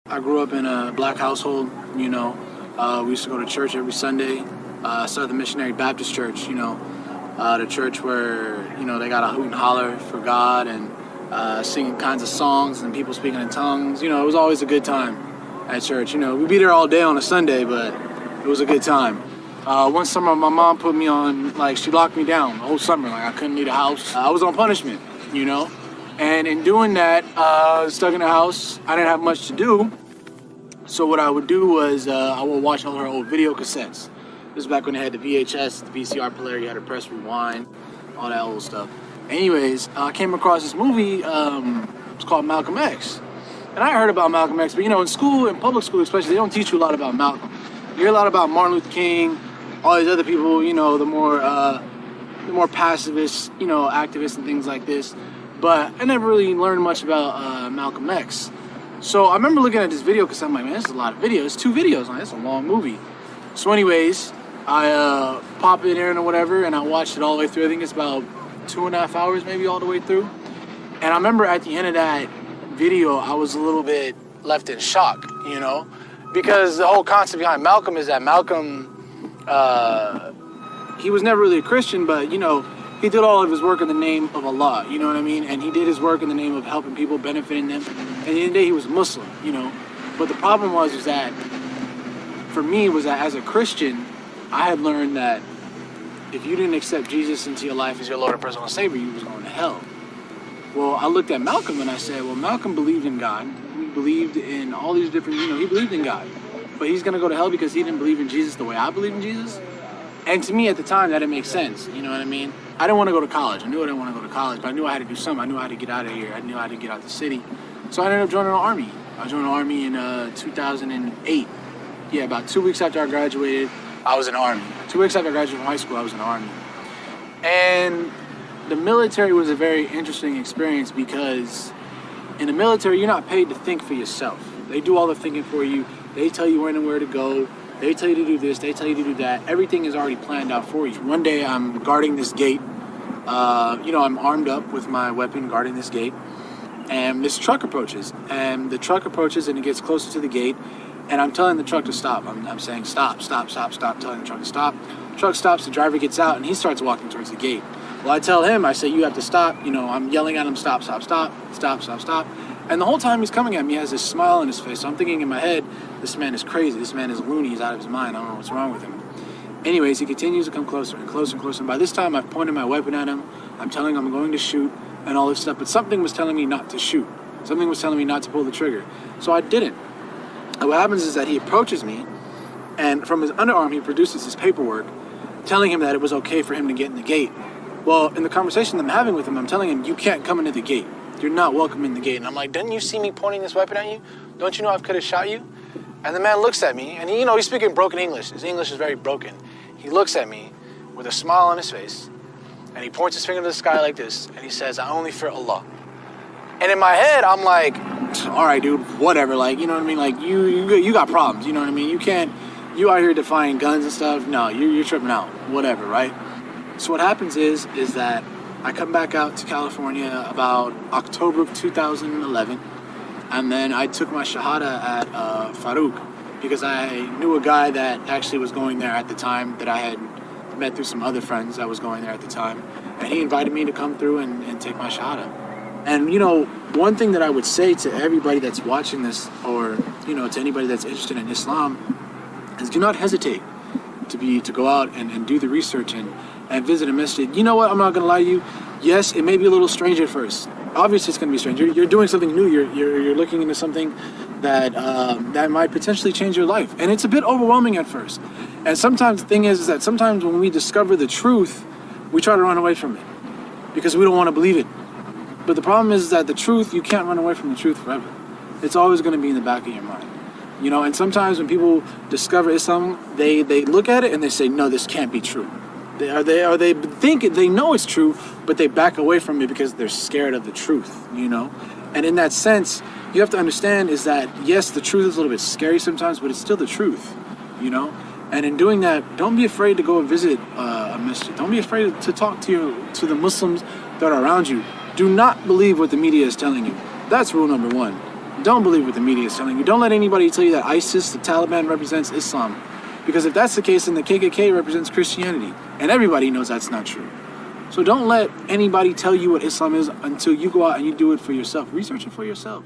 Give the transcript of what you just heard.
I grew up in a black household, you know. We used to go to church every Sunday. Started the Missionary Baptist Church, the church where, they got a hoot and holler for God and singing kinds of songs and people speaking in tongues. It was always a good time at church. We'd be there all day on a Sunday, but it was a good time. One summer, my mom put me on, she locked me down the whole summer. I couldn't leave the house. I was on punishment, And in doing that, stuck in the house, I didn't have much to do. So what I would do was I would watch all her old video cassettes. This is back when they had the VHS, the VCR player, you had to press rewind, all that old stuff. Anyways, I came across this movie, it's called Malcolm X. And I heard about Malcolm X, but in school, in public school especially, they don't teach you a lot about Malcolm. You hear a lot about Martin Luther King, all these other people, the more pacifist, activists and things like this. But I never really learned much about Malcolm X. So I remember looking at this video because I'm like, man, this is a lot of videos. It's 2 videos, man. It's a long movie. So anyways, I pop it in or whatever, and I watched it all the way through. I think it's about 2.5 hours maybe all the way through. And I remember at the end of that video, I was a little bit left in shock, because the whole concept behind Malcolm is that Malcolm, he was never really a Christian, but, he did all of his work in the name of Allah, you know what I mean? And he did his work in the name of helping people, benefiting them. And at the end of the day, he was Muslim, But the problem was that, for me, was that as a Christian, I had learned that if you didn't accept Jesus into your life as your Lord and personal Savior, you was going to hell. Well, I looked at Malcolm and I said, well, Malcolm believed in God. He believed in all these different, he believed in God. But he's going to go to hell because he didn't believe in Jesus the way I believe in Jesus? And to me at the time, that didn't make sense. You know what I mean? I didn't want to go to college. I knew I didn't want to go to college, but I knew I had to do something. I knew how to get out of here. I knew how to get out the city. So I ended up joining the Army. I joined the Army in 2008. Yeah, about 2 weeks after I graduated, I was in the Army. 2 weeks after I graduated from high school, I was in the Army. And the military was a very interesting experience because in the military, you're not paid to think for yourself. They do all the thinking for you. They tell you when and where to go. They tell you to do this, they tell you to do that. Everything is already planned out for you. One day I'm guarding this gate. I'm armed up with my weapon guarding this gate. And this truck approaches. And the truck approaches and it gets closer to the gate. And I'm telling the truck to stop. I'm saying stop, telling the truck to stop. The truck stops, the driver gets out and he starts walking towards the gate. Well, I tell him, I say, you have to stop. I'm yelling at him, stop. And the whole time he's coming at me, he has this smile on his face. So I'm thinking in my head, this man is crazy. This man is loony. He's out of his mind. I don't know what's wrong with him. Anyways, he continues to come closer and closer and closer. And by this time, I've pointed my weapon at him. I'm telling him I'm going to shoot and all this stuff. But something was telling me not to shoot. Something was telling me not to pull the trigger. So I didn't. And what happens is that he approaches me, and from his underarm, he produces his paperwork telling him that it was okay for him to get in the gate. Well, in the conversation I'm having with him, I'm telling him, you can't come into the gate. You're not welcome in the gate. And I'm like, didn't you see me pointing this weapon at you? Don't you know I could have shot you? And the man looks at me, and he's speaking broken English. His English is very broken. He looks at me with a smile on his face, and he points his finger to the sky like this, and he says, I only fear Allah. And in my head, I'm like, all right, dude, whatever. You know what I mean? You got problems. You know what I mean? You out here defying guns and stuff. No, you're tripping out. Whatever, right? So what happens is that I come back out to California about October of 2011, and then I took my Shahada at Farouk because I knew a guy that actually was going there at the time that I had met through some other friends that was going there at the time, and he invited me to come through and take my Shahada. And, one thing that I would say to everybody that's watching this or, to anybody that's interested in Islam is do not hesitate to go out and do the research and visit a masjid. You know what? I'm not going to lie to you. Yes, it may be a little strange at first. Obviously, it's going to be strange. You're doing something new. You're looking into something that might potentially change your life. And it's a bit overwhelming at first. And sometimes the thing is that sometimes when we discover the truth, we try to run away from it because we don't want to believe it. But the problem is that the truth, you can't run away from the truth forever. It's always going to be in the back of your mind. And sometimes when people discover Islam, they look at it and they say, no, this can't be true. They think they know it's true, but they back away from it because they're scared of the truth, And in that sense, you have to understand is that, yes, the truth is a little bit scary sometimes, but it's still the truth, And in doing that, don't be afraid to go and visit a masjid. Don't be afraid to talk to the Muslims that are around you. Do not believe what the media is telling you. That's rule number one. Don't believe what the media is telling you. Don't let anybody tell you that ISIS, the Taliban, represents Islam. Because if that's the case, then the KKK represents Christianity. And everybody knows that's not true. So don't let anybody tell you what Islam is until you go out and you do it for yourself. Research it for yourself.